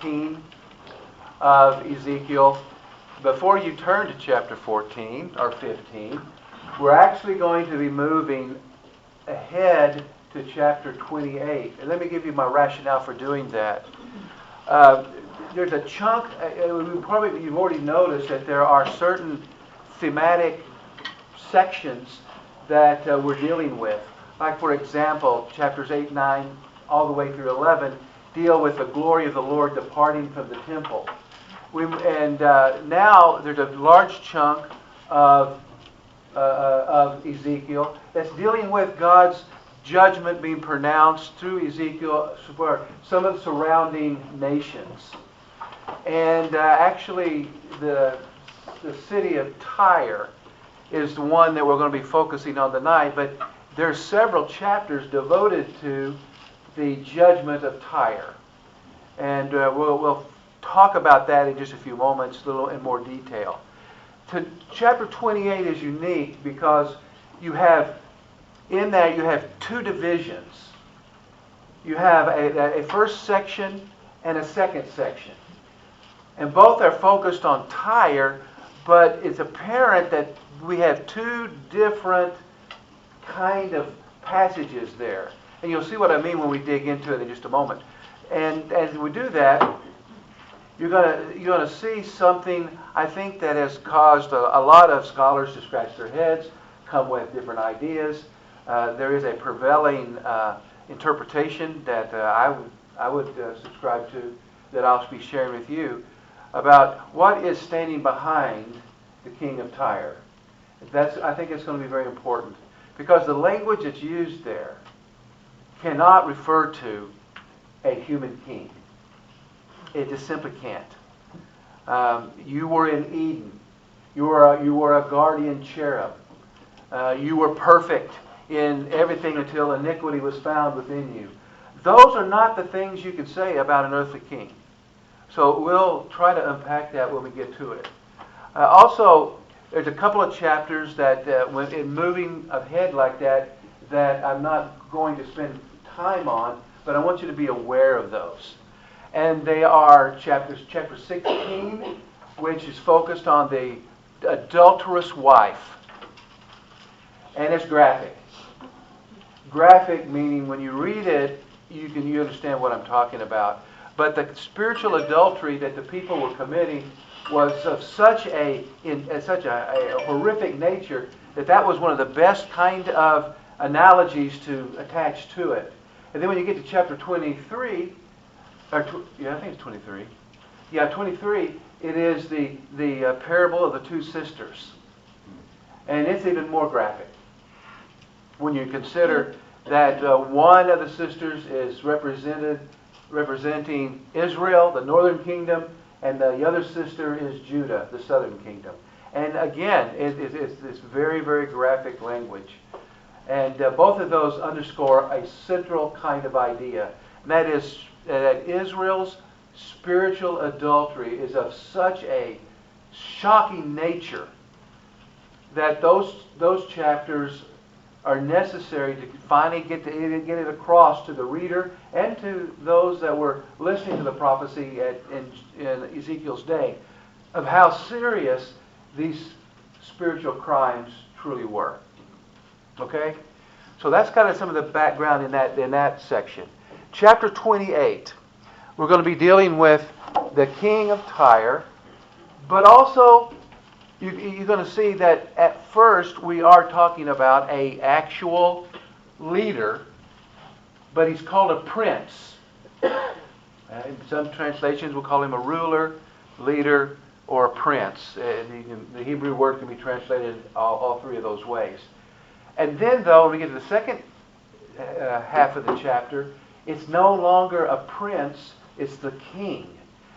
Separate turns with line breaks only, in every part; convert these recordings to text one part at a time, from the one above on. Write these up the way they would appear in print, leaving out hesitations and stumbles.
14 of Ezekiel. Before you turn to chapter 14 or 15, we're actually going to be moving ahead to chapter 28. And let me give you my rationale for doing that. There's a chunk, you've already noticed that there are certain thematic sections that we're dealing with. Like, for example, chapters 8, 9, all the way through 11 deal with the glory of the Lord departing from the temple. Now there's a large chunk of Ezekiel that's dealing with God's judgment being pronounced through Ezekiel for some of the surrounding nations. And actually, the city of Tyre is the one that we're going to be focusing on tonight, but there's several chapters devoted to the judgment of Tyre. And we'll talk about that in just a few moments, a little in more detail. Chapter 28 is unique because in that you have two divisions. You have a first section and a second section. And both are focused on Tyre, but it's apparent that we have two different kind of passages there. And you'll see what I mean when we dig into it in just a moment. And as we do that, you're going to see something, I think, that has caused a lot of scholars to scratch their heads, come with different ideas. There is a prevailing interpretation that I would subscribe to, that I'll be sharing with you, about what is standing behind the king of Tyre. I think it's going to be very important, because the language that's used there cannot refer to a human king. It just simply can't. You were in Eden. You were a guardian cherub. You were perfect in everything until iniquity was found within you. Those are not the things you can say about an earthly king. So we'll try to unpack that when we get to it. Also, there's a couple of chapters that, in moving ahead like that I'm not going to spend time on, but I want you to be aware of those. And they are chapter 16, which is focused on the adulterous wife. And it's graphic. Graphic meaning when you read it, you understand what I'm talking about. But the spiritual adultery that the people were committing was of such a horrific nature that was one of the best kind of analogies to attach to it. And then when you get to chapter 23, I think it's 23. Yeah, 23. It is the parable of the two sisters, and it's even more graphic when you consider that one of the sisters is representing Israel, the northern kingdom, and the other sister is Judah, the southern kingdom. And again, it's this very, very graphic language. And both of those underscore a central kind of idea, and that is that Israel's spiritual adultery is of such a shocking nature that those chapters are necessary to finally get it across to the reader and to those that were listening to the prophecy in Ezekiel's day of how serious these spiritual crimes truly were. Okay? So that's kind of some of the background in that section. Chapter 28, we're going to be dealing with the king of Tyre, but also you're going to see that at first we are talking about an actual leader, but he's called a prince. In some translations we'll call him a ruler, leader, or a prince. The Hebrew word can be translated all three of those ways. And then, though, when we get to the second half of the chapter, it's no longer a prince, it's the king.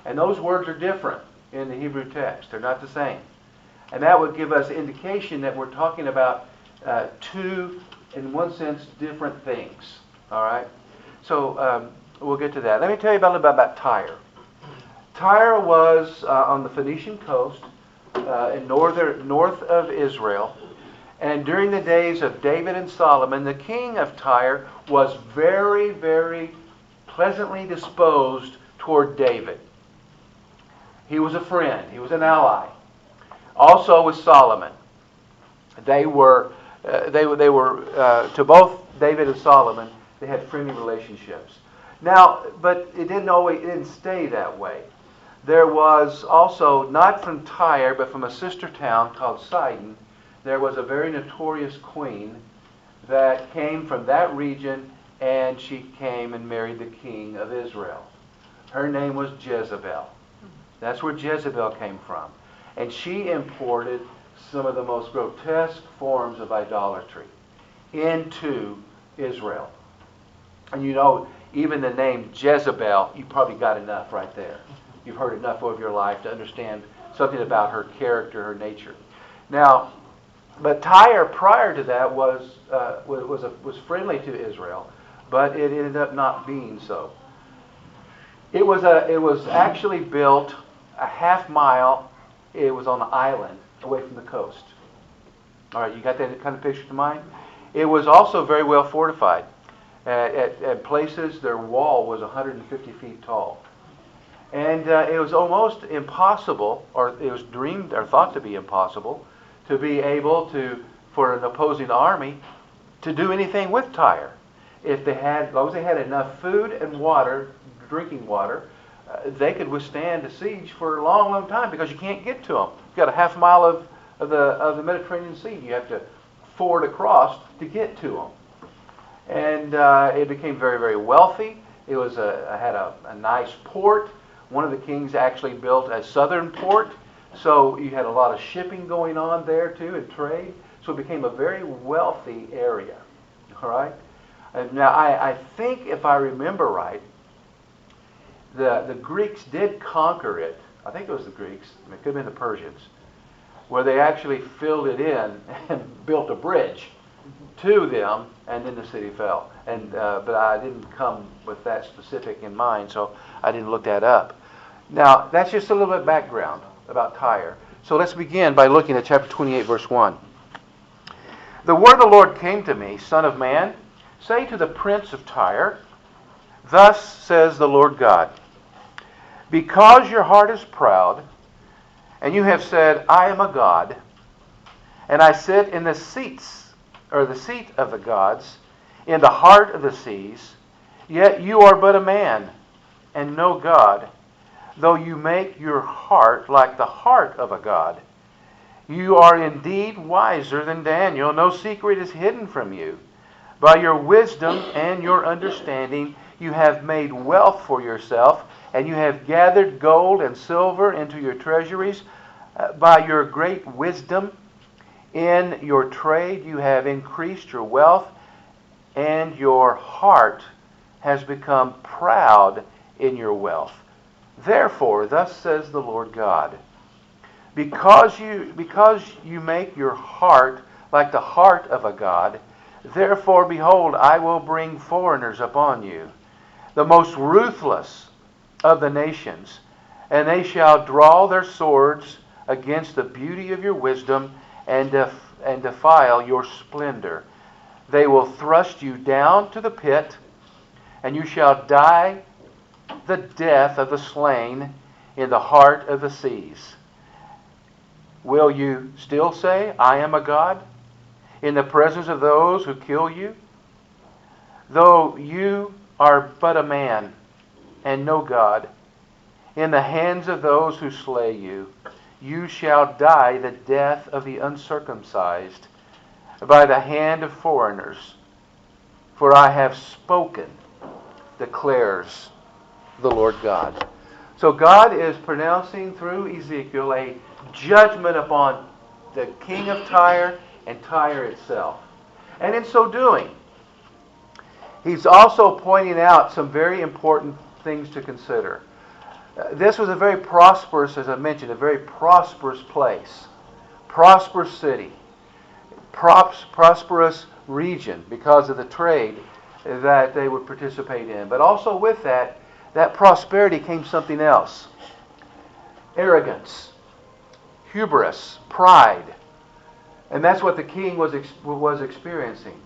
And those words are different in the Hebrew text. They're not the same. And that would give us indication that we're talking about two, in one sense, different things. All right? So we'll get to that. Let me tell you a little bit about Tyre. Tyre was on the Phoenician coast in north of Israel. And during the days of David and Solomon, the king of Tyre was very, very pleasantly disposed toward David. He was a friend. He was an ally. Also with Solomon. They were to both David and Solomon, they had friendly relationships. Now, but it didn't stay that way. There was also, not from Tyre, but from a sister town called Sidon, there was a very notorious queen that came from that region, and she came and married the king of Israel. Her name was Jezebel. That's where Jezebel came from. And she imported some of the most grotesque forms of idolatry into Israel. And you know, even the name Jezebel, you probably got enough right there. You've heard enough of your life to understand something about her character, her nature. Now, but Tyre prior to that was friendly to Israel, but it ended up not being so. It was actually built a half mile. It was on an island away from the coast. All right, you got that kind of picture to mind? It was also very well fortified. At places, their wall was 150 feet tall. And it was almost impossible, or it was dreamed or thought to be impossible, to be able to, for an opposing army, to do anything with Tyre. As long as they had enough food and water, drinking water, they could withstand a siege for a long, long time, because you can't get to them. You've got a half mile of the Mediterranean Sea. You have to ford across to get to them. And it became very, very wealthy. It had a nice port. One of the kings actually built a southern port, so you had a lot of shipping going on there too, and trade. So it became a very wealthy area. All right. And now I think, if I remember right, the Greeks did conquer it. I think it was the Greeks. It could have been the Persians, where they actually filled it in and built a bridge to them, and then the city fell. And but I didn't come with that specific in mind, so I didn't look that up. Now, that's just a little bit of background about Tyre. So let's begin by looking at chapter 28, verse 1. The word of the Lord came to me, Son of man, say to the prince of Tyre, thus says the Lord God, because your heart is proud, and you have said, I am a god, and I sit in the seat of the gods, in the heart of the seas, yet you are but a man, and no God, though you make your heart like the heart of a god. You are indeed wiser than Daniel. No secret is hidden from you. By your wisdom and your understanding, you have made wealth for yourself, and you have gathered gold and silver into your treasuries. By your great wisdom in your trade, you have increased your wealth, and your heart has become proud in your wealth. Therefore, thus says the Lord God, because you make your heart like the heart of a god, therefore, behold, I will bring foreigners upon you, the most ruthless of the nations, and they shall draw their swords against the beauty of your wisdom and defile your splendor. They will thrust you down to the pit, and you shall die the death of the slain in the heart of the seas. Will you still say, I am a god, in the presence of those who kill you? Though you are but a man, and no God, in the hands of those who slay you, you shall die the death of the uncircumcised, by the hand of foreigners. For I have spoken, declares the Lord God. So God is pronouncing through Ezekiel a judgment upon the king of Tyre and Tyre itself. And in so doing, he's also pointing out some very important things to consider. This was a very prosperous, as I mentioned, a very prosperous place, prosperous city, prosperous region because of the trade that they would participate in. But also with that prosperity came something else. Arrogance, hubris, pride. And that's what the king was experiencing.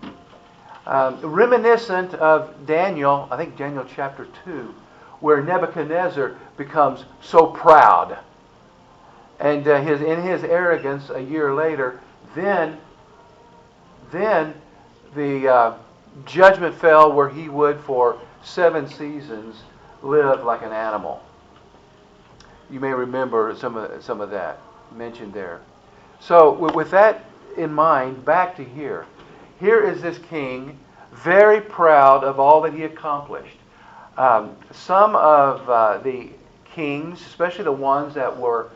Reminiscent of I think Daniel chapter 2, where Nebuchadnezzar becomes so proud And in his arrogance, a year later, then the judgment fell where he would for 7 seasons live like an animal. You may remember some of that mentioned there. So with that in mind, back to here. Here is this king, very proud of all that he accomplished. Some of the kings, especially the ones that were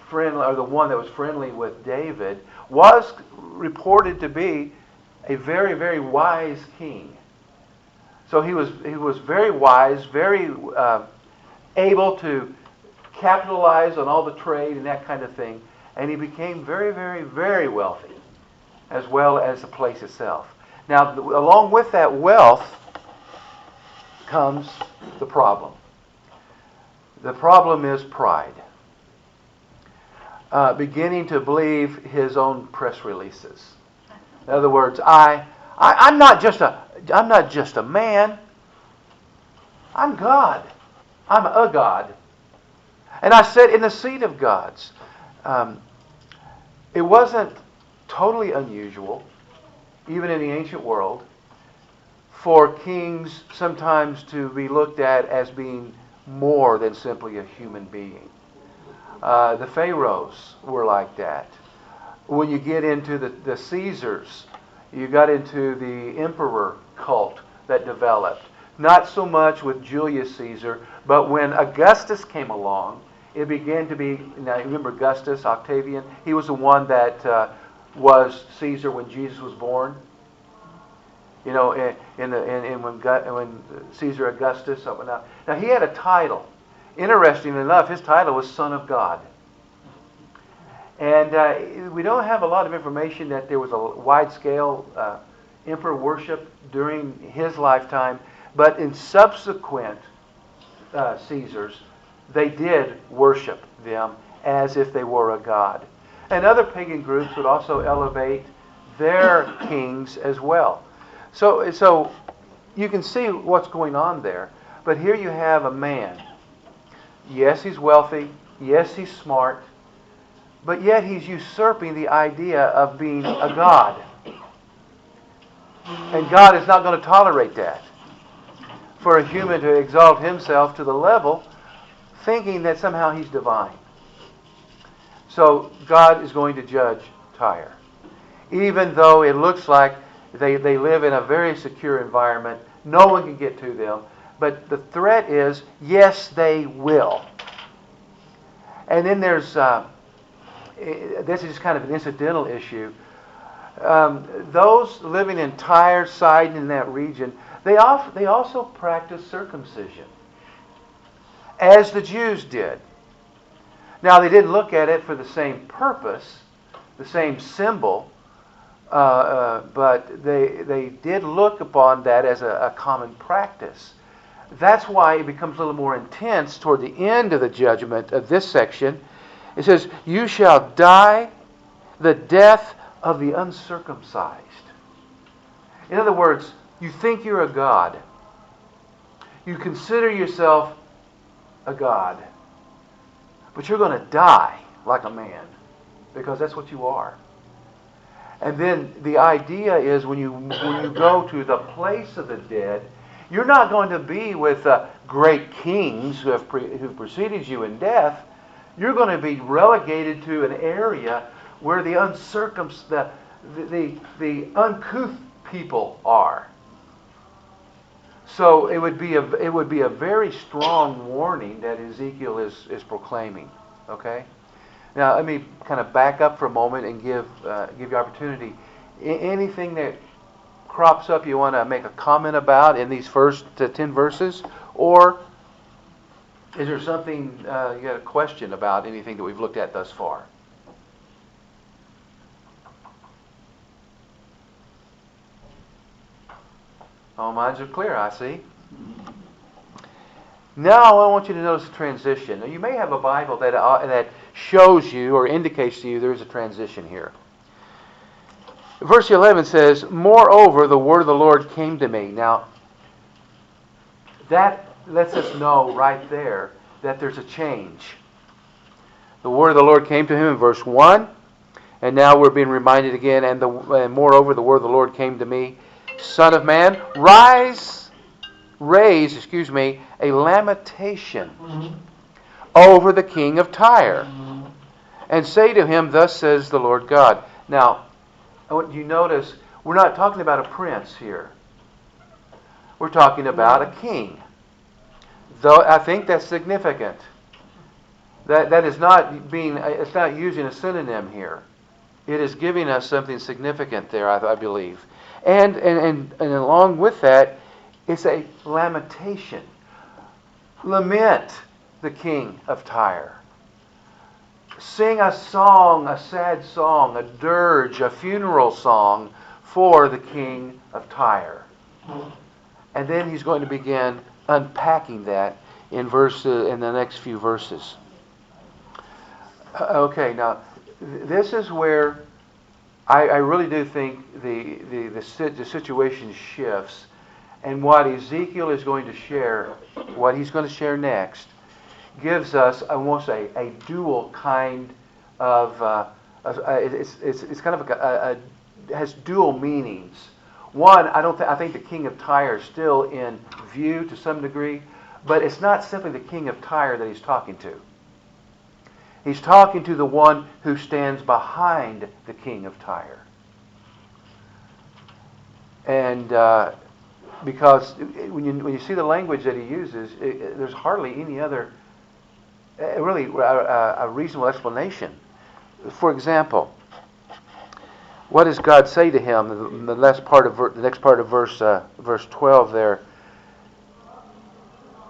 friendly, or the one that was friendly with David, was reported to be a very, very wise king. So he was very wise, very able to capitalize on all the trade and that kind of thing, and he became very, very, very wealthy, as well as the place itself. Now, along with that wealth comes the problem. The problem is pride. Beginning to believe his own press releases. In other words, I'm not just a man. I'm God. I'm a God. And I sit in the seat of gods. It wasn't totally unusual, even in the ancient world, for kings sometimes to be looked at as being more than simply a human being. The pharaohs were like that. When you get into the Caesars, you got into the emperor cult that developed. Not so much with Julius Caesar, but when Augustus came along, it began to be. Now, you remember Augustus, Octavian? He was the one that was Caesar when Jesus was born. You know, when Caesar Augustus. Now he had a title. Interesting enough, his title was Son of God. And we don't have a lot of information that there was a wide-scale emperor worship during his lifetime, but in subsequent Caesars, they did worship them as if they were a god. And other pagan groups would also elevate their kings as well. So you can see what's going on there. But here you have a man. Yes, he's wealthy. Yes, he's smart. But yet he's usurping the idea of being a god. And God is not going to tolerate that. For a human to exalt himself to the level thinking that somehow he's divine. So God is going to judge Tyre. Even though it looks like they live in a very secure environment, no one can get to them. But the threat is, yes, they will. And then there's, this is kind of an incidental issue. Those living in Tyre, Sidon, in that region, they also practice circumcision, as the Jews did. Now, they didn't look at it for the same purpose, the same symbol, but they did look upon that as a common practice. That's why it becomes a little more intense toward the end of the judgment of this section. It says, "You shall die the death of the uncircumcised." In other words, you think you're a god. You consider yourself a god. But you're going to die like a man, because that's what you are. And then the idea is when you go to the place of the dead, you're not going to be with great kings who preceded you in death. You're going to be relegated to an area where the uncouth people are. So it would be a very strong warning that Ezekiel is proclaiming. Okay. Now let me kind of back up for a moment and give you opportunity. Anything that crops up you want to make a comment about in these first 10 verses, or is there something you got a question about anything that we've looked at thus far? All minds are clear, I see. Now I want you to notice a transition. Now, you may have a Bible that shows you or indicates to you there's a transition here. Verse 11 says, "Moreover, the word of the Lord came to me." Now, that lets us know right there that there's a change. The word of the Lord came to him in verse 1. And now we're being reminded again, and moreover, the word of the Lord came to me, Son of man, raise, a lamentation over the king of Tyre, and say to him, Thus says the Lord God. Now, I want you to notice, we're not talking about a prince here. We're talking about a king. Though I think that's significant. That is not it's not using a synonym here. It is giving us something significant there, I believe. And along with that, it's a lamentation. Lament the king of Tyre. Sing a song, a sad song, a dirge, a funeral song for the king of Tyre. And then he's going to begin unpacking that in the next few verses. Okay, now this is where I really do think the situation shifts, and what Ezekiel is going to share, what he's going to share next, gives us almost a dual kind of it's kind of has dual meanings. One, I think the king of Tyre is still in view to some degree, but it's not simply the king of Tyre that he's talking to. He's talking to the one who stands behind the king of Tyre. And because when you see the language that he uses, there's hardly any other really a reasonable explanation. For example, what does God say to him? The next part of verse 12 there.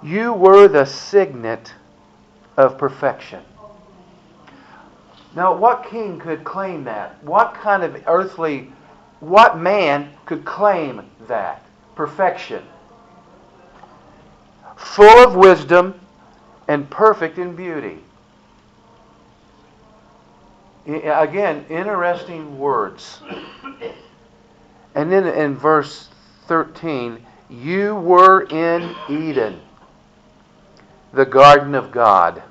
You were the signet of perfection. Now, what king could claim that? What man could claim that? Perfection. Full of wisdom and perfect in beauty. Again, interesting words. And then in verse 13, you were in Eden, the garden of God.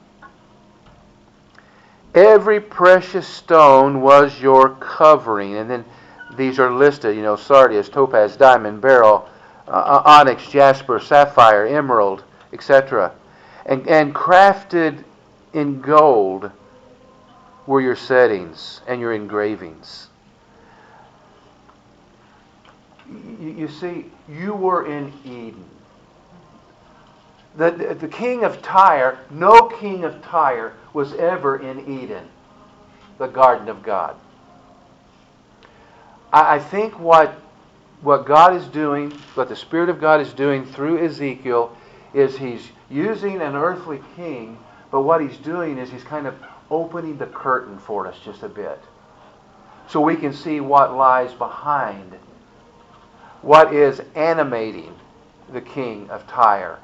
Every precious stone was your covering. And then these are listed, sardius, topaz, diamond, beryl, onyx, jasper, sapphire, emerald, etc. And crafted in gold were your settings and your engravings. You see, you were in Eden. The king of Tyre, no king of Tyre was ever in Eden, the garden of God. I think what God is doing, what the Spirit of God is doing through Ezekiel, is he's using an earthly king, but what he's doing is he's kind of opening the curtain for us just a bit, so we can see what lies behind, what is animating the king of Tyre.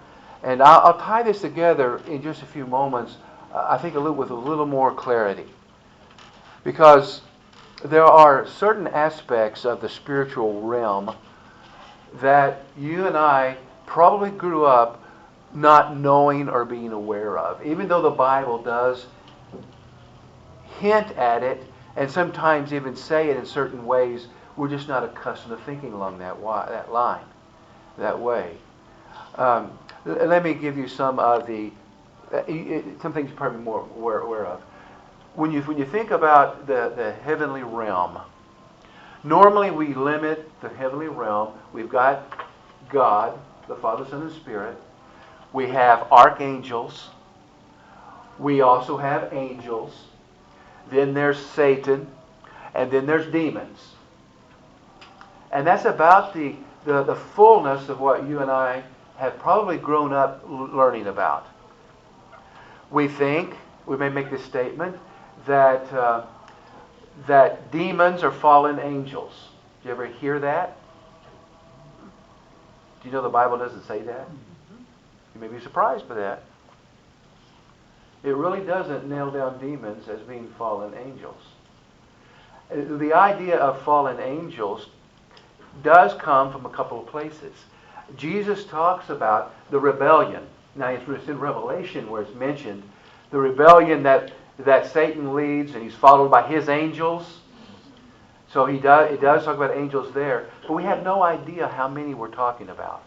And I'll tie this together in just a few moments, I think with a little more clarity. Because there are certain aspects of the spiritual realm that you and I probably grew up not knowing or being aware of. Even though the Bible does hint at it and sometimes even say it in certain ways, we're just not accustomed to thinking along that line, that way. Let me give you some of some things you're probably more aware of. When you think about the heavenly realm, normally we limit the heavenly realm. We've got God, the Father, Son, and Spirit. We have archangels. We also have angels. Then there's Satan, and then there's demons. And that's about the fullness of what you and I have probably grown up learning about. We may make this statement, that demons are fallen angels. Do you ever hear that? Do you know the Bible doesn't say that? You may be surprised by that. It really doesn't nail down demons as being fallen angels. The idea of fallen angels does come from a couple of places. Jesus talks about the rebellion. Now, it's in Revelation where it's mentioned, the rebellion that that Satan leads, and he's followed by his angels. So it does talk about angels there, but we have no idea how many we're talking about.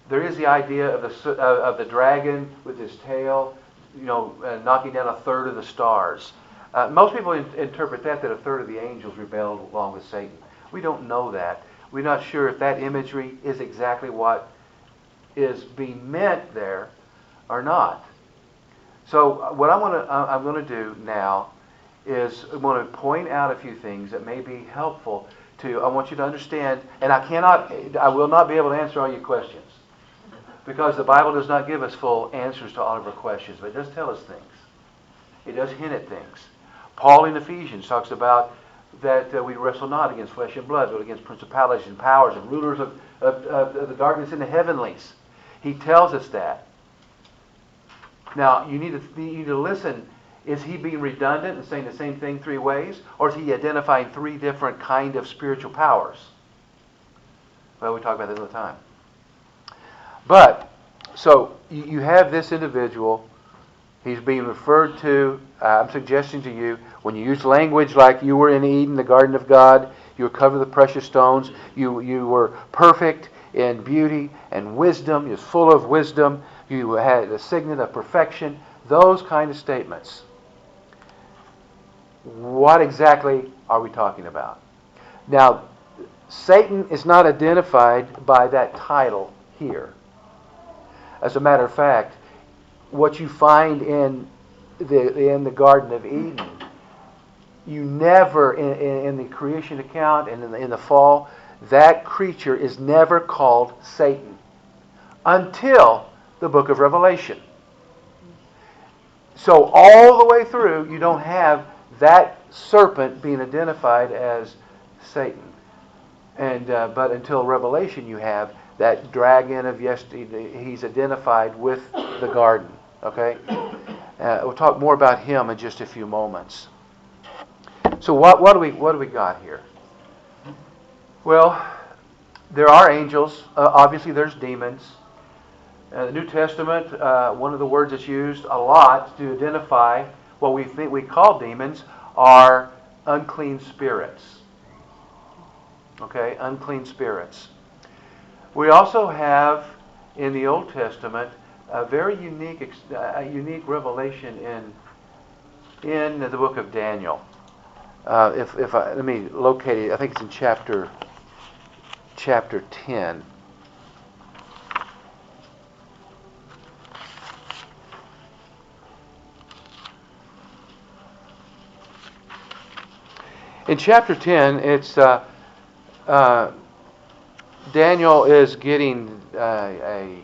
There is the idea of the dragon with his tail, knocking down a third of the stars. Most people interpret that a third of the angels rebelled along with Satan. We don't know that. We're not sure if that imagery is exactly what is being meant there or not. So what I'm going to do now is I'm going to point out a few things that may be helpful I want you to understand, and I will not be able to answer all your questions, because the Bible does not give us full answers to all of our questions, but it does tell us things. It does hint at things. Paul in Ephesians talks about that we wrestle not against flesh and blood, but against principalities and powers and rulers of the darkness in the heavenlies. He tells us that. Now, you need to listen. Is he being redundant and saying the same thing three ways? Or is he identifying three different kind of spiritual powers? Well, we talk about that all the time. But, so, you have this individual. He's being referred to, I'm suggesting to you, when you use language like you were in Eden, the garden of God, you were covered with precious stones, you were perfect in beauty and wisdom, you were full of wisdom, you had a signet of perfection, those kind of statements. What exactly are we talking about? Now, Satan is not identified by that title here. As a matter of fact, what you find in the Garden of Eden, you never, in the creation account and in the fall, that creature is never called Satan until the book of Revelation. So all the way through, you don't have that serpent being identified as Satan. But until Revelation, you have that dragon of yesterday. He's identified with the garden. Okay? We'll talk more about him in just a few moments. So what do we got here? Well, there are angels. Obviously, there's demons. In the New Testament, one of the words that's used a lot to identify what we call demons are unclean spirits. Okay, unclean spirits. We also have in the Old Testament a very unique revelation in the book of Daniel. Let me locate it. I think it's in chapter 10. In chapter 10, it's Daniel is getting an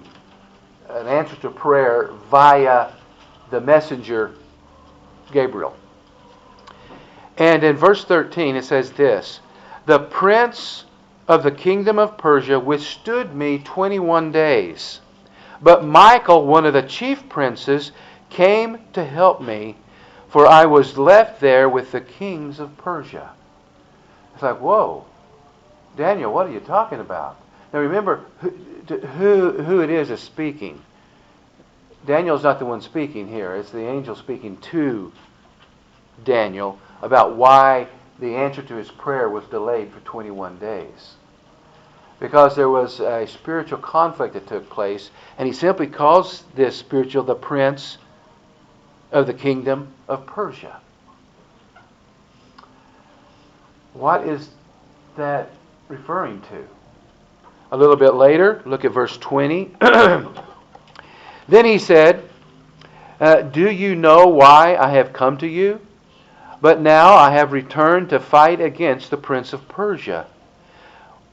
answer to prayer via the messenger Gabriel. And in verse 13 it says this: "The prince of the kingdom of Persia withstood me 21 days. But Michael, one of the chief princes, came to help me, for I was left there with the kings of Persia." It's like, whoa, Daniel, what are you talking about? Now remember who it is that's speaking. Daniel's not the one speaking here. It's the angel speaking to Daniel about why the answer to his prayer was delayed for 21 days. Because there was a spiritual conflict that took place, and he simply calls this spiritual the prince of the kingdom of Persia. What is that referring to? A little bit later, look at verse 20. Then he said, "Do you know why I have come to you? But now I have returned to fight against the prince of Persia.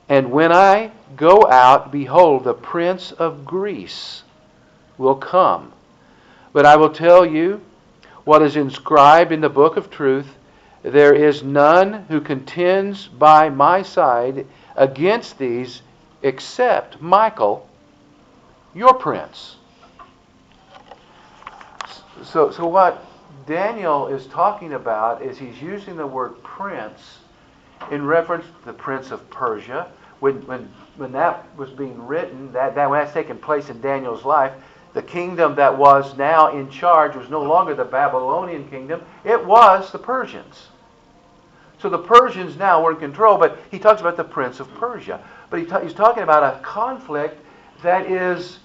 And when I go out, behold, the prince of Greece will come. But I will tell you what is inscribed in the book of truth. There is none who contends by my side against these except Michael, your prince." So what Daniel is talking about is he's using the word prince in reference to the prince of Persia. When that was being written, when that's taking place in Daniel's life, the kingdom that was now in charge was no longer the Babylonian kingdom. It was the Persians. So the Persians now were in control, but he talks about the prince of Persia. But he's talking about a conflict that is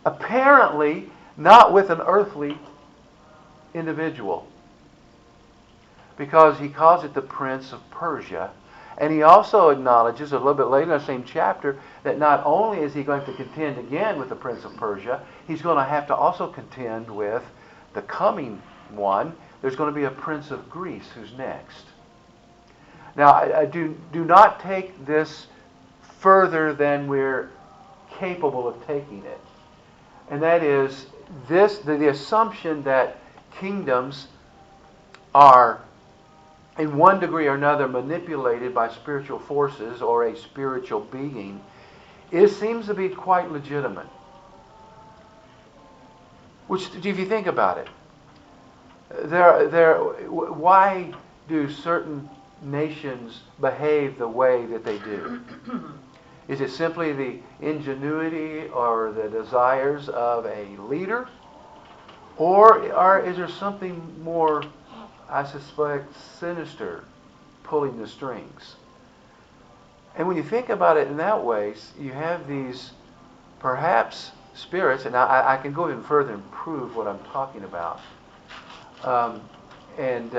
apparently not with an earthly individual, because he calls it the prince of Persia. And he also acknowledges a little bit later in the same chapter that not only is he going to contend again with the prince of Persia, he's going to have to also contend with the coming one. There's going to be a prince of Greece who's next. Now, I do not take this further than we're capable of taking it. And that is the assumption that kingdoms are, in one degree or another, manipulated by spiritual forces or a spiritual being, seems to be quite legitimate. Which, if you think about it, why do certain nations behave the way that they do? Is it simply the ingenuity or the desires of a leader? Or is there something more, I suspect, sinister pulling the strings? And when you think about it in that way, you have these perhaps spirits, and I can go even further and prove what I'm talking about, and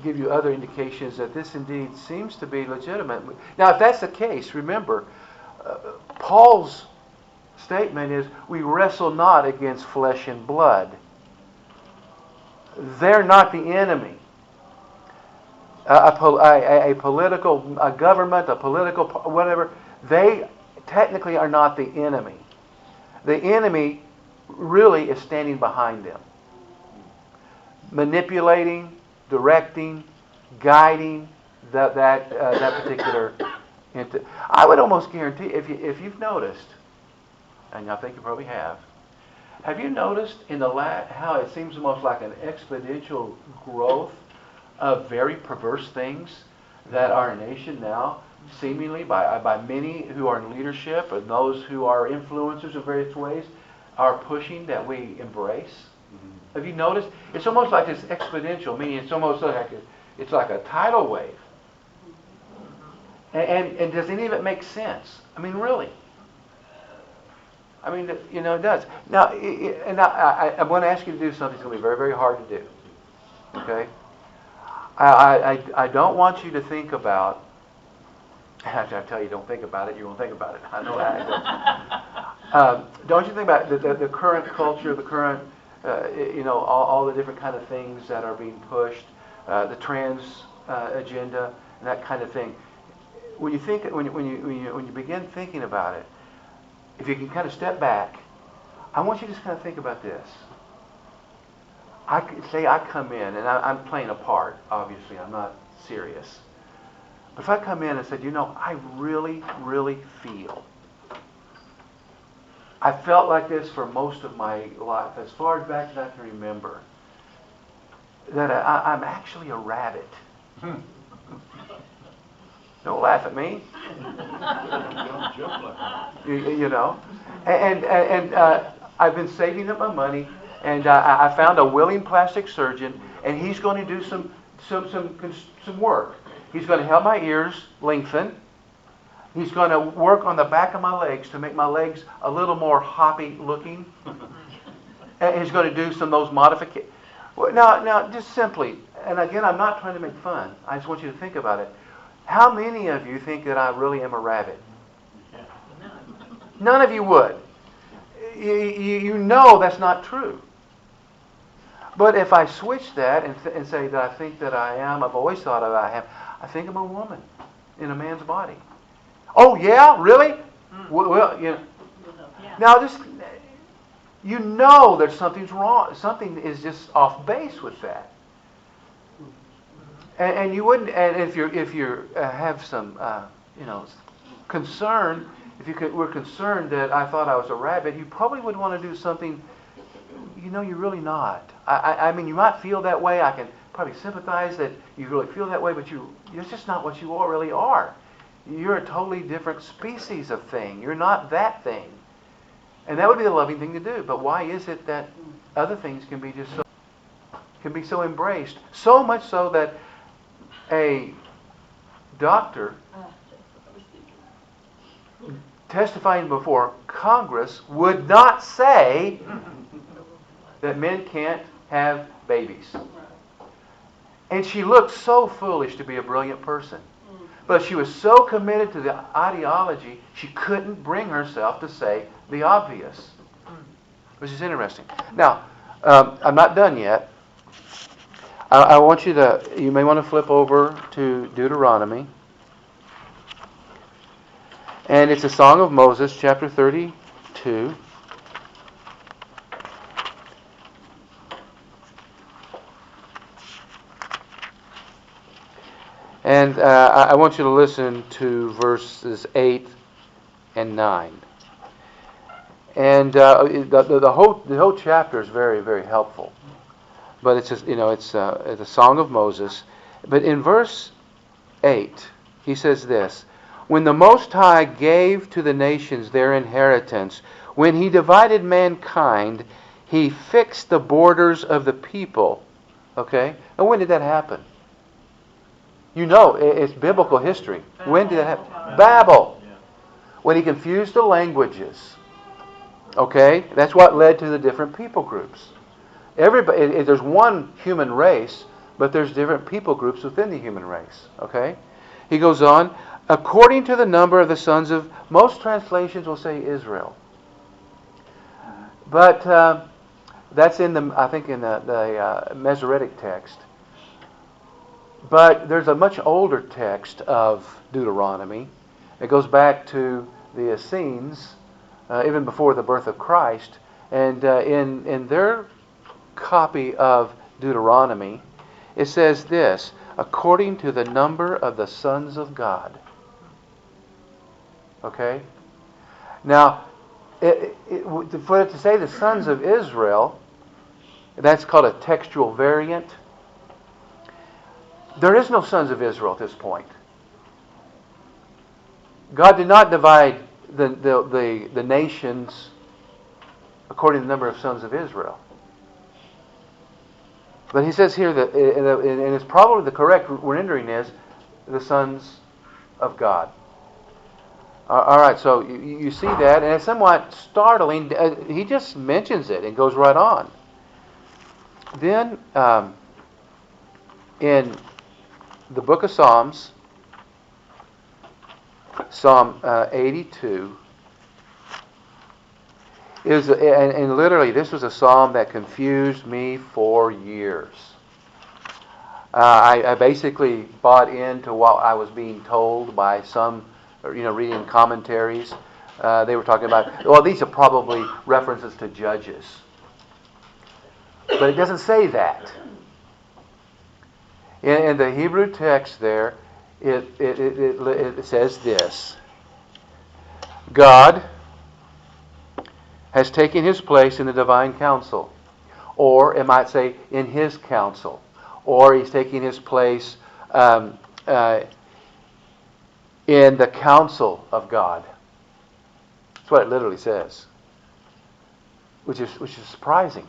give you other indications that this indeed seems to be legitimate. Now, if that's the case, remember, Paul's statement is, we wrestle not against flesh and blood. They're not the enemy. A political government, a political whatever, they technically are not the enemy. The enemy really is standing behind them, manipulating, directing, guiding that particular entity. I would almost guarantee, if you've noticed, and I think you probably have you noticed in the how it seems almost like an exponential growth of very perverse things that our nation now, seemingly by many who are in leadership and those who are influencers in various ways, are pushing that we embrace? Mm-hmm. Have you noticed? It's almost like it's exponential, meaning it's almost like it's like a tidal wave. And does any of it make sense? I mean, really? I mean, it does. Now, I'm going to ask you to do something that's going to be very, very hard to do. Okay? I don't want you to think about. After I tell you don't think about it, you won't think about it. I know that. Don't you think about the current culture, the current, all the different kind of things that are being pushed, the trans agenda, and that kind of thing. When you begin thinking about it, if you can kind of step back, I want you to just kind of think about this. I come in, and I'm playing a part, obviously, I'm not serious. But if I come in and said, I really, really feel, I felt like this for most of my life, as far back as I can remember, that I'm actually a rabbit. Don't laugh at me. And I've been saving up my money, and I found a willing plastic surgeon, and he's going to do some work. He's going to help my ears lengthen. He's going to work on the back of my legs to make my legs a little more hoppy looking. And he's going to do some of those modifications. Now, just simply, and again, I'm not trying to make fun. I just want you to think about it. How many of you think that I really am a rabbit? None of you would. You know that's not true. But if I switch that and say that I think that I am, I've always thought that I am, I think I'm a woman in a man's body. Oh yeah, really? Well, Now just there's something's wrong. Something is just off base with that. And you wouldn't. And if you have some concern, were concerned that I thought I was a rabbit, you probably would want to do something. You're really not. I mean, you might feel that way. I can probably sympathize that you really feel that way, but you're just not what you really are. You're a totally different species of thing. You're not that thing. And that would be the loving thing to do. But why is it that other things can be so embraced? So much so that a doctor testifying before Congress would not say that men can't have babies. And she looked so foolish to be a brilliant person. But she was so committed to the ideology, she couldn't bring herself to say the obvious. Which is interesting. Now, I'm not done yet. I want you may want to flip over to Deuteronomy. And it's a Song of Moses, chapter 32. And I want you to listen to verses 8 and 9. And the whole chapter is very, very helpful. But it's just, it's a Song of Moses. But in verse 8, he says this: when the Most High gave to the nations their inheritance, when He divided mankind, He fixed the borders of the people. Okay? And when did that happen? It's biblical history. When did that happen? Babel. When He confused the languages. Okay? That's what led to the different people groups. There's one human race, but there's different people groups within the human race. Okay? He goes on, according to the number of the sons of, most translations will say Israel. But that's in the Masoretic text. But there's a much older text of Deuteronomy. It goes back to the Essenes, even before the birth of Christ. And in their copy of Deuteronomy, it says this: according to the number of the sons of God. Okay? Now, for it to say the sons of Israel, that's called a textual variant. There is no sons of Israel at this point. God did not divide the nations according to the number of sons of Israel. But he says here that, and it's probably the correct rendering is, the sons of God. All right, so you see that, and it's somewhat startling. He just mentions it and goes right on. Then, in the book of Psalms, Psalm 82, and literally this was a psalm that confused me for years. I basically bought into what I was being told by some, reading commentaries. They were talking about, well, these are probably references to Judges. But it doesn't say that. In the Hebrew text there, it says this: God has taken His place in the divine council. Or it might say, in His council. Or He's taking His place in the council of God. That's what it literally says. Which is surprising.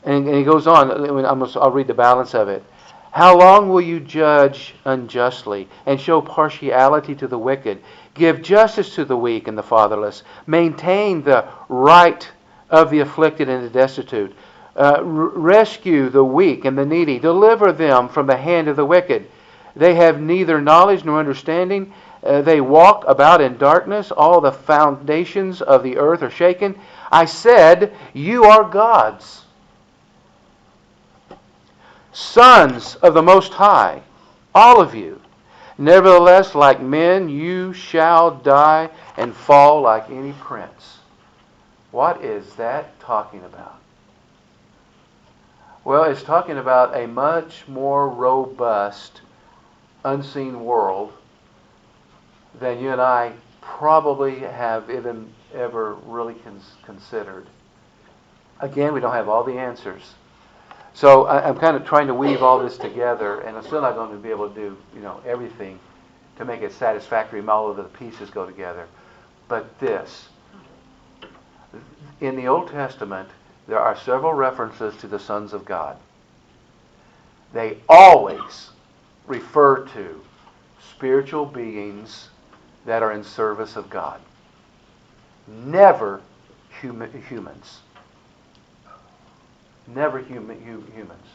And he goes on, I'll read the balance of it. How long will you judge unjustly and show partiality to the wicked? Give justice to the weak and the fatherless. Maintain the right of the afflicted and the destitute. Rescue the weak and the needy. Deliver them from the hand of the wicked. They have neither knowledge nor understanding. They walk about in darkness. All the foundations of the earth are shaken. I said, you are gods, sons of the Most High, all of you. Nevertheless, like men, you shall die and fall like any prince. What is that talking about? Well, it's talking about a much more robust, unseen world than you and I probably have even ever really considered. Again, we don't have all the answers. So I'm kind of trying to weave all this together, and I'm still not going to be able to do, everything to make it satisfactory and all of the pieces go together. But this, In the Old Testament, there are several references to the sons of God. They always refer to spiritual beings that are in service of God. Never humans. Never humans.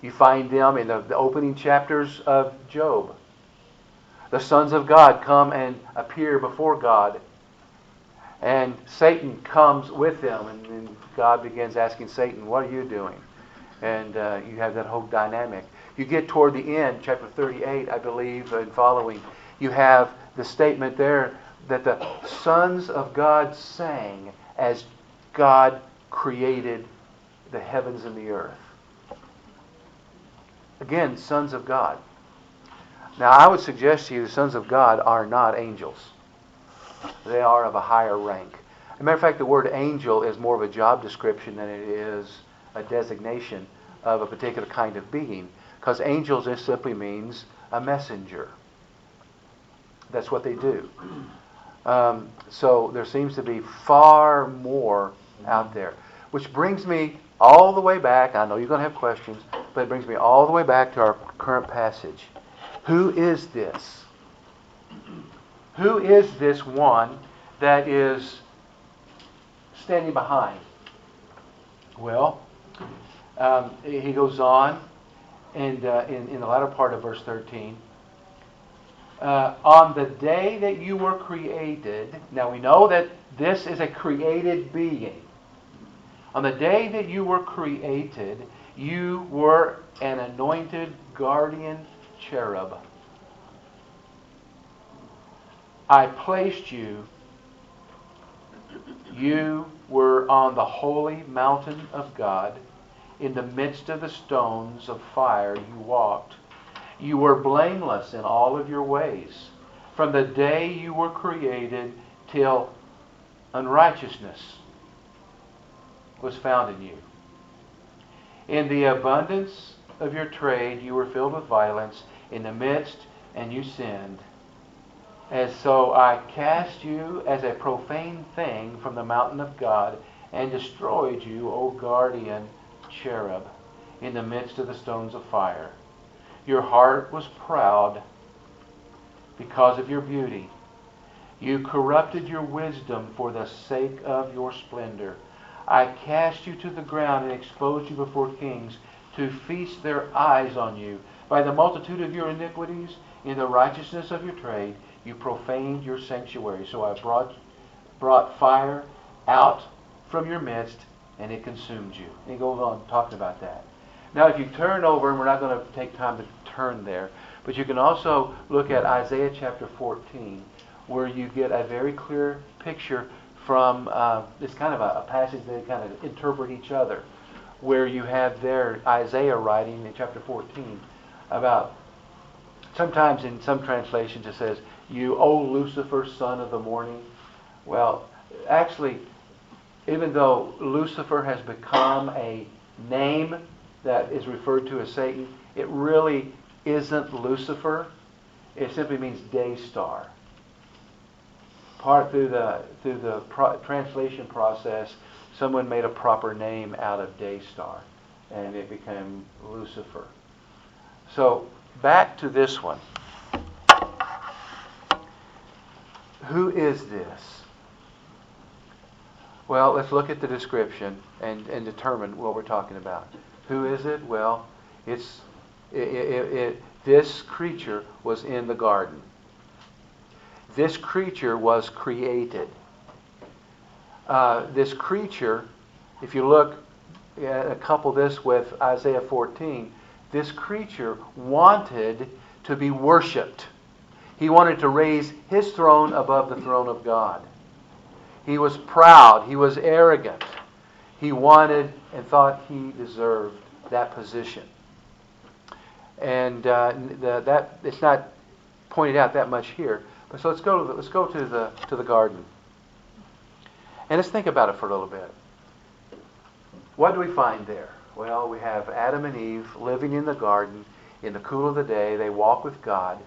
You find them in the opening chapters of Job. The sons of God come and appear before God. And Satan comes with them. And God begins asking Satan, what are you doing? And you have that whole dynamic. You get toward the end, chapter 38, I believe, and following, you have the statement there that the sons of God sang as God created the heavens and the earth. Again, sons of God. Now, I would suggest to you the sons of God are not angels. They are of a higher rank. As a matter of fact, the word angel is more of a job description than it is a designation of a particular kind of being. Because angels just simply means a messenger. That's what they do. So there seems to be far more out there. Which brings me all the way back. I know you're going to have questions, but it brings me all the way back to our current passage. Who is this? Who is this one that is standing behind? Well, he goes on, and in the latter part of verse 13, on the day that you were created, now we know that this is a created being. On the day that you were created, you were an anointed guardian cherub. I placed you. You were on the holy mountain of God. In the midst of the stones of fire you walked. You were blameless in all of your ways. From the day you were created till unrighteousness was found in you. In the abundance of your trade you were filled with violence. In the midst, and you sinned. And so I cast you as a profane thing from the mountain of God and destroyed you, O guardian cherub, in the midst of the stones of fire. Your heart was proud because of your beauty. You corrupted your wisdom for the sake of your splendor. I cast you to the ground and exposed you before kings to feast their eyes on you. By the multitude of your iniquities, in the righteousness of your trade, you profaned your sanctuary. So I brought fire out from your midst, and it consumed you. And he goes on talking about that. Now, if you turn over, and we're not going to take time to turn there, but you can also look at Isaiah chapter 14, where you get a very clear picture from, it's kind of a passage that kind of interpret each other, where you have there Isaiah writing in chapter 14 about, sometimes in some translations it says, you, O Lucifer, son of the morning. Well, actually, even though Lucifer has become a name that is referred to as Satan, it really isn't Lucifer. It simply means day star. Part through the translation process, someone made a proper name out of day star, and it became Lucifer. So back to this one. Who is this? Well, let's look at the description and determine what we're talking about. Who is it? Well, this creature was in the garden. This creature was created. This creature, if you look, couple this with Isaiah 14, this creature wanted to be worshipped. He wanted to raise his throne above the throne of God. He was proud. He was arrogant. He wanted and thought he deserved that position. And that it's not pointed out that much here. But so let's go to the garden, and let's think about it for a little bit. What do we find there? Well, we have Adam and Eve living in the garden in the cool of the day. They walk with God.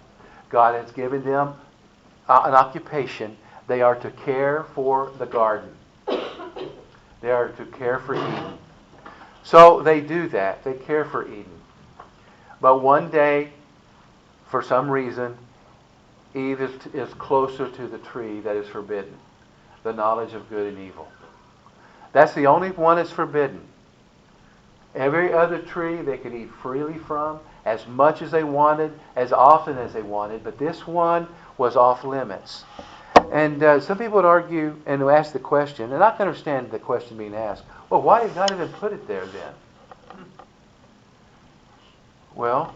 God has given them an occupation. They are to care for the garden. They are to care for Eden. So they do that. They care for Eden. But one day, for some reason, Eve is closer to the tree that is forbidden, the knowledge of good and evil. That's the only one that's forbidden. Every other tree they could eat freely from, as much as they wanted, as often as they wanted, but this one was off limits. And some people would argue and ask the question, and I can understand the question being asked, well, why did God even put it there then? Well,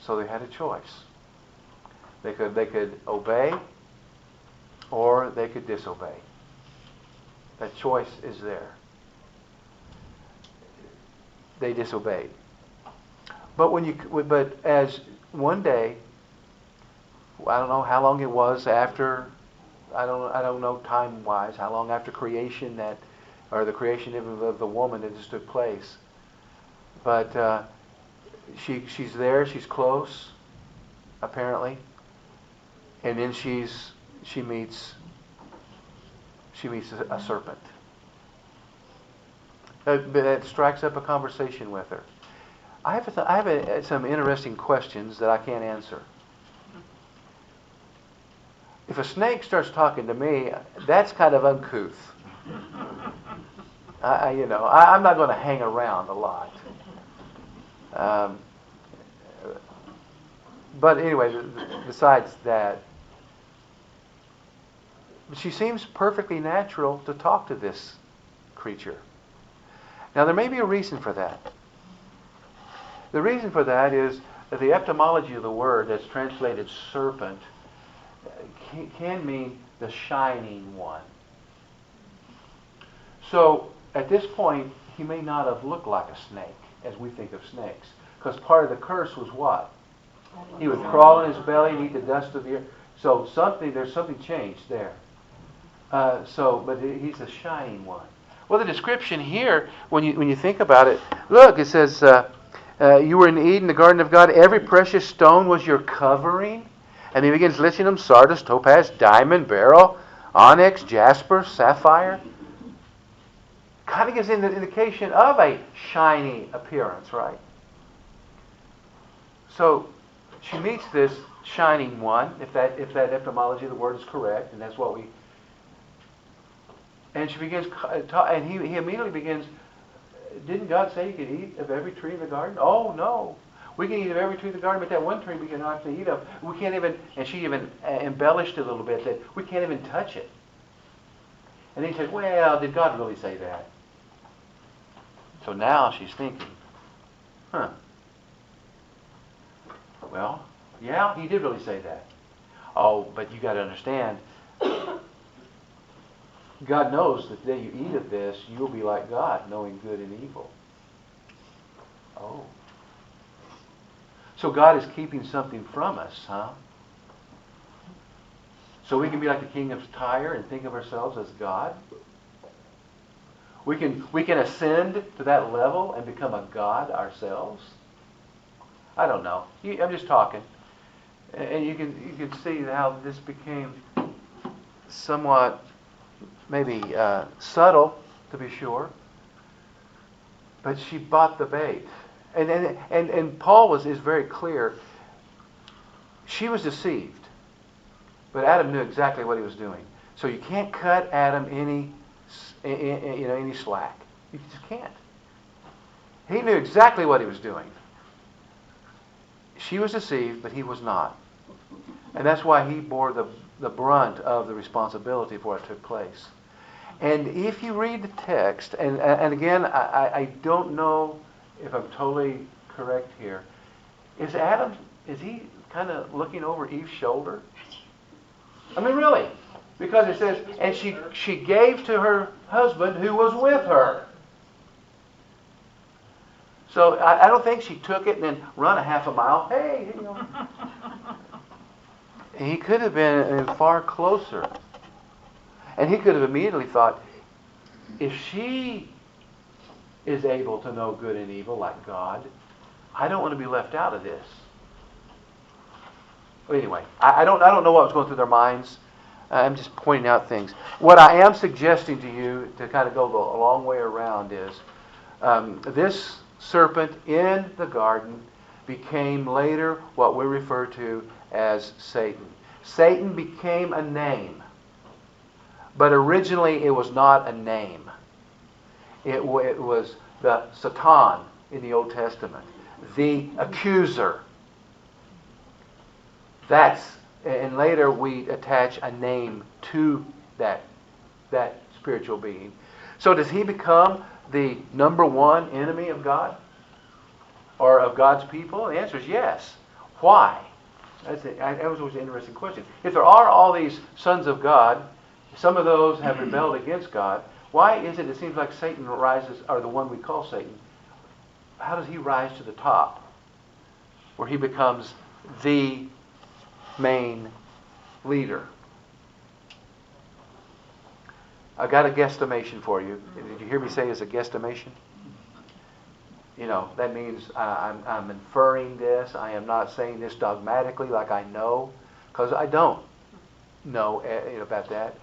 so they had a choice. They could obey or they could disobey. That choice is there. They disobeyed. But as one day, I don't know how long it was after, I don't know time-wise, how long after creation or the creation of the woman that this took place. But she's there, she's close, apparently, and then she meets a serpent. That strikes up a conversation with her. I have some interesting questions that I can't answer. If a snake starts talking to me, that's kind of uncouth. I'm not going to hang around a lot. But anyway, besides that, she seems perfectly natural to talk to this creature. Now, there may be a reason for that. The reason for that is that the etymology of the word that's translated serpent can mean the shining one. So, at this point, he may not have looked like a snake, as we think of snakes. Because part of the curse was what? He would crawl in his belly and eat the dust of the earth. So there's something changed there. But he's a shining one. Well, the description here, when you think about it, look, it says, you were in Eden, the garden of God. Every precious stone was your covering. And he begins listing them: sardius, topaz, diamond, beryl, onyx, jasper, sapphire. Kind of gives an indication of a shiny appearance, right? So she meets this shining one, if that etymology of the word is correct, and that's what we. And she begins, and he immediately begins. Didn't God say you could eat of every tree in the garden? Oh no, we can eat of every tree in the garden, but that one tree we cannot actually eat of. We can't even. And she even embellished a little bit that we can't even touch it. And then he said, "Well, did God really say that?" So now she's thinking, well, yeah, he did really say that. Oh, but you got to understand, God knows that the day you eat of this, you'll be like God, knowing good and evil. Oh. So God is keeping something from us, huh? So we can be like the king of Tyre and think of ourselves as God? We can ascend to that level and become a god ourselves? I don't know. I'm just talking. And you can see how this became somewhat maybe subtle, to be sure. But she bought the bait. And Paul is very clear. She was deceived. But Adam knew exactly what he was doing. So you can't cut Adam any slack. You just can't. He knew exactly what he was doing. She was deceived, but he was not. And that's why he bore the brunt of the responsibility for what took place. And if you read the text, and again, I don't know if I'm totally correct here, is he kind of looking over Eve's shoulder? I mean, really. Because it says, and she gave to her husband who was with her. So I don't think she took it and then run a half a mile. Hey, you know. He could have been far closer. And he could have immediately thought, if she is able to know good and evil like God, I don't want to be left out of this. Well, anyway, I don't know what was going through their minds. I'm just pointing out things. What I am suggesting to you, to kind of go a long way around, is this serpent in the garden became later what we refer to as Satan. Satan became a name, but originally it was not a name. It was the Satan in the Old Testament, the accuser. And later we attach a name to that spiritual being. So does he become the number one enemy of God? Or of God's people? The answer is yes. Why? That was always an interesting question. If there are all these sons of God, some of those have rebelled against God, why is it seems like Satan rises, or the one we call Satan, how does he rise to the top? Where he becomes the main leader. I got a guesstimation for you. Did you hear me say it's a guesstimation? You know, that means I'm inferring this. I am not saying this dogmatically like I know, because I don't know about that.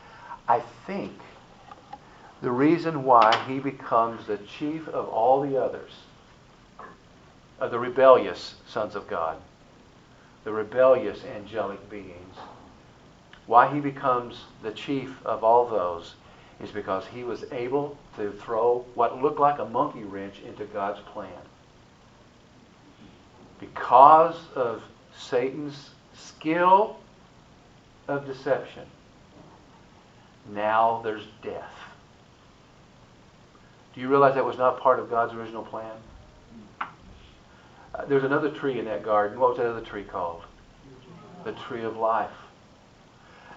I think the reason why he becomes the chief of all the others, of the rebellious sons of God, the rebellious angelic beings, why he becomes the chief of all those is because he was able to throw what looked like a monkey wrench into God's plan. Because of Satan's skill of deception, now there's death. Do you realize that was not part of God's original plan? There's another tree in that garden. What was that other tree called? The tree of life.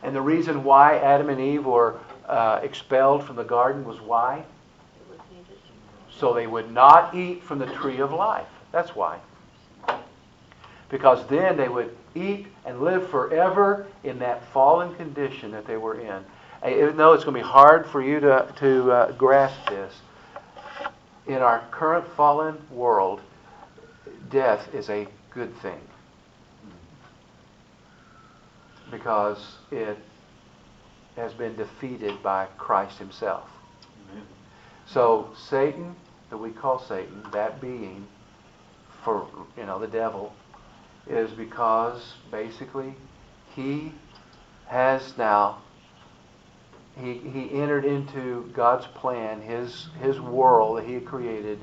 And the reason why Adam and Eve were expelled from the garden was why? So they would not eat from the tree of life. That's why. Because then they would eat and live forever in that fallen condition that they were in. Even though it's going to be hard for you to grasp this, in our current fallen world, death is a good thing. Because it has been defeated by Christ himself. Amen. So Satan, that we call Satan, that being, for the devil, is because basically he has now he entered into God's plan, his world that he had created,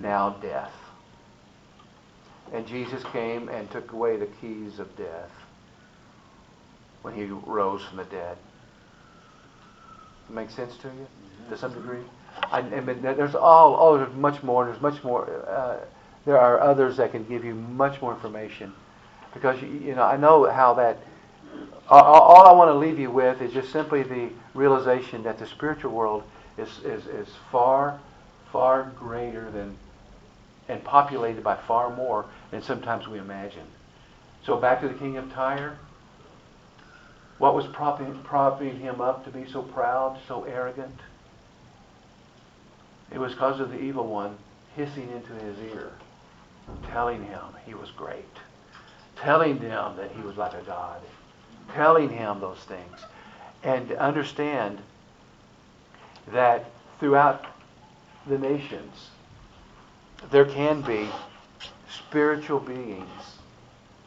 now death. And Jesus came and took away the keys of death when he rose from the dead. Make sense to you to some degree? I mean, there's there's much more. There's much more. There are others that can give you much more information, because I know how that. All I want to leave you with is just simply the realization that the spiritual world is far, far greater than, and populated by far more than sometimes we imagine. So back to the king of Tyre. What was propping him up to be so proud, so arrogant? It was because of the evil one hissing into his ear, telling him he was great, telling him that he was like a god, telling him those things. And understand that throughout the nations, there can be spiritual beings,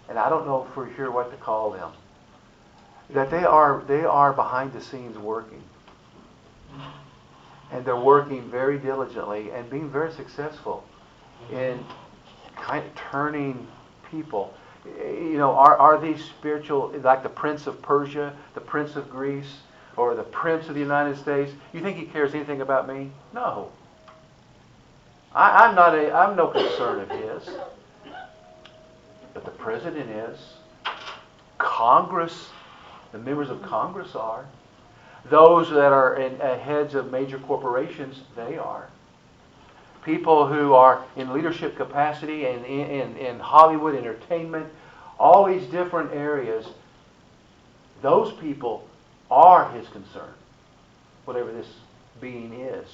and I don't know for sure what to call them, that they are behind the scenes working. And they're working very diligently and being very successful in kind of turning people. Are these spiritual, like the Prince of Persia, the Prince of Greece, or the Prince of the United States? You think he cares anything about me? No. I'm no concern of his. But the president is. Congress, the members of Congress are. Those that are heads of major corporations, they are. People who are in leadership capacity and in Hollywood entertainment, all these different areas, those people are his concern, whatever this being is,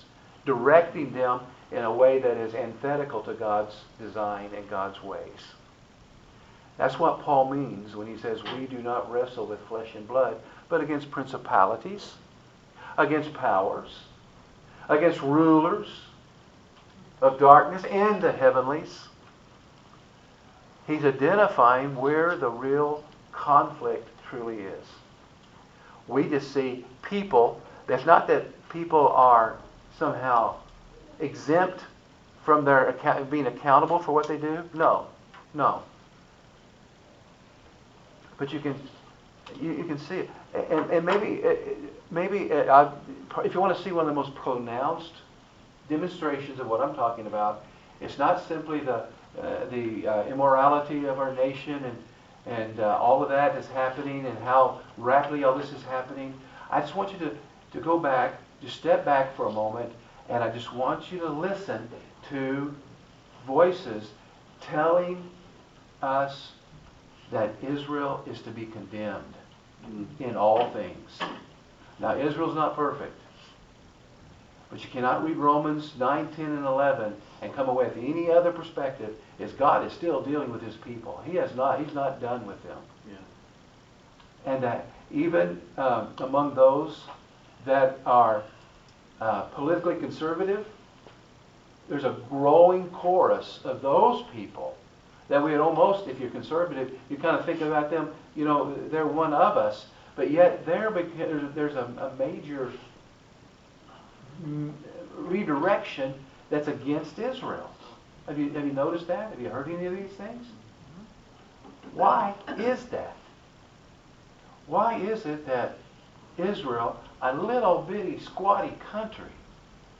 directing them in a way that is antithetical to God's design and God's ways. That's what Paul means when he says we do not wrestle with flesh and blood, but against principalities, against powers, against rulers of darkness in the heavenlies. He's identifying where the real conflict truly is. We just see people. That's not that people are somehow exempt from their being accountable for what they do. No. But you can see it, and maybe if you want to see one of the most pronounced demonstrations of what I'm talking about, it's not simply the immorality of our nation and all of that is happening and how rapidly all this is happening. I just want you to go back, just step back for a moment, and I just want you to listen to voices telling us that Israel is to be condemned in all things. Now, Israel's not perfect. But you cannot read Romans 9, 10, and 11 and come away with any other perspective. Is God is still dealing with His people. He's not done with them. Yeah. And that even among those that are politically conservative, there's a growing chorus of those people that we would almost, if you're conservative, you kind of think about them, they're one of us. But yet there's a major redirection that's against Israel. Have you noticed that? Have you heard any of these things? Why is that? Why is it that Israel, a little bitty squatty country,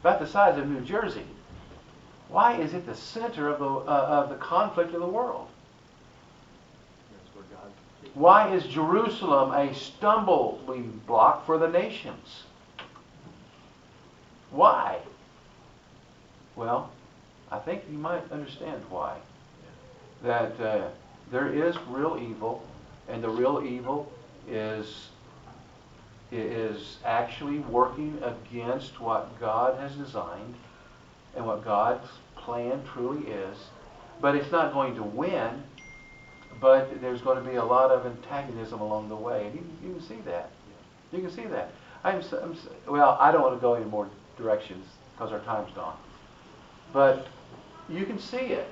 about the size of New Jersey, why is it the center of the conflict of the world? Why is Jerusalem a stumbling block for the nations? Why? Well, I think you might understand why. That there is real evil, and the real evil is actually working against what God has designed and what God's plan truly is. But it's not going to win, but there's going to be a lot of antagonism along the way. And you can see that. You can see that. Well, I don't want to go any more directions because our time's gone. But you can see it.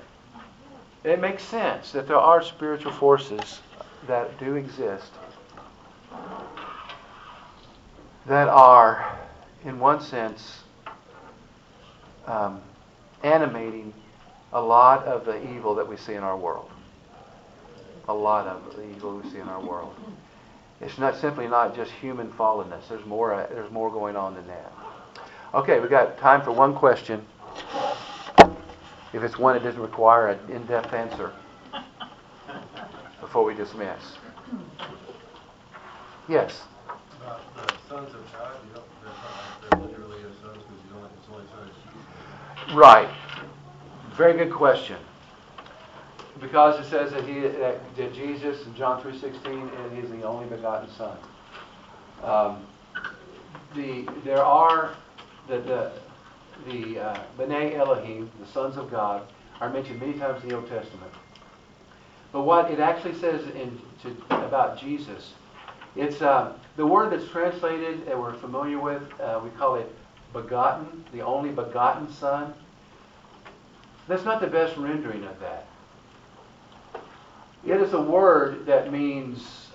It makes sense that there are spiritual forces that do exist that are, in one sense, animating a lot of the evil that we see in our world. A lot of the evil we see in our world. It's not just human fallenness. There's more going on than that. Okay, we got time for one question. If it's one that doesn't require an in-depth answer before we dismiss. Yes.
The sons of God, they're literally his sons because he's only son of Jesus.
Right. Very good question. Because it says that Jesus in John 3:16 and he's the only begotten Son. There are the B'nai Elohim, the sons of God, are mentioned many times in the Old Testament. But what it actually says about Jesus, it's the word that's translated that we're familiar with. We call it begotten, the only begotten Son. That's not the best rendering of that. It is a word that means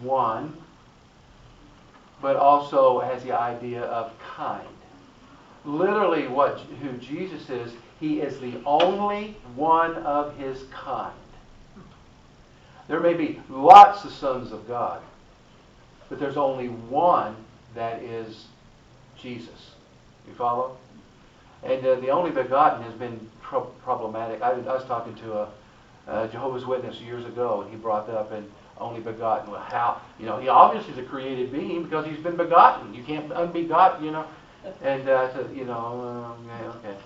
one, but also has the idea of kind. Literally, who Jesus is, he is the only one of his kind. There may be lots of sons of God, but there's only one that is Jesus. You follow? And the only begotten has been problematic. I was talking to a Jehovah's Witness years ago, and he brought up an only begotten. Well, how? He obviously is a created being because he's been begotten. You can't unbegot, And I said, okay.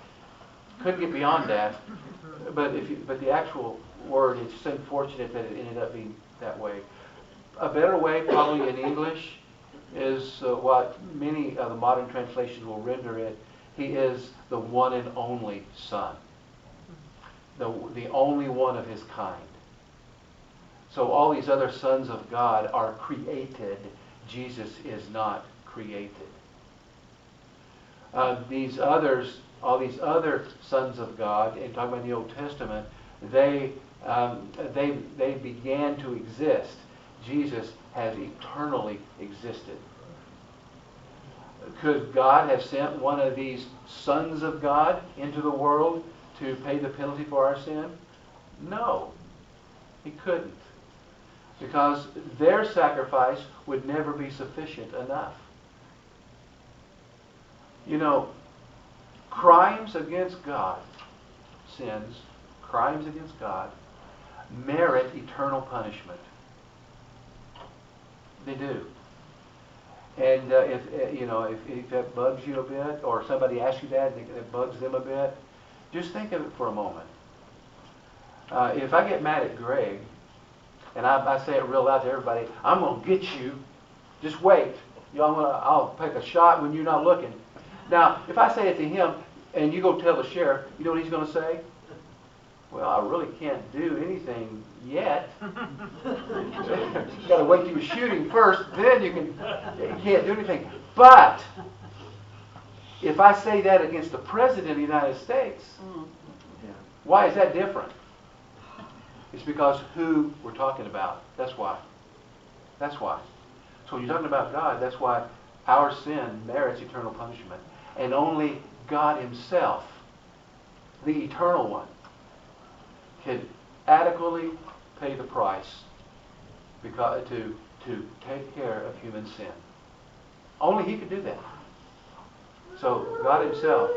Couldn't get beyond that. But the actual word, it's so unfortunate that it ended up being that way. A better way, probably in English, is what many of the modern translations will render it. He is the one and only Son. The only one of his kind. So all these other sons of God are created. Jesus is not created. All these other sons of God, and talking about the Old Testament, they began to exist. Jesus has eternally existed. Could God have sent one of these sons of God into the world to pay the penalty for our sin? No, He couldn't. Because their sacrifice would never be sufficient enough. You know, crimes against God, crimes against God, merit eternal punishment. They do. And if that bugs you a bit, or somebody asks you that and it bugs them a bit, just think of it for a moment. If I get mad at Greg, and I say it real loud to everybody, I'm going to get you. Just wait. I'll take a shot when you're not looking. Now, if I say it to him, and you go tell the sheriff, you know what he's going to say? Well, I really can't do anything yet. You've got to wait till you're shooting first, then you can't do anything. But if I say that against the President of the United States, why is that different? It's because who we're talking about. That's why. That's why. So when you're talking about God, that's why our sin merits eternal punishment. And only God Himself, the Eternal One, can adequately pay the price to take care of human sin. Only He could do that. So God Himself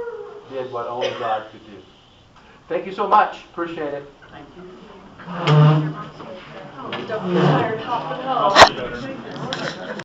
did what only God could do. Thank you so much. Appreciate it.
Thank you. Don't get tired talking.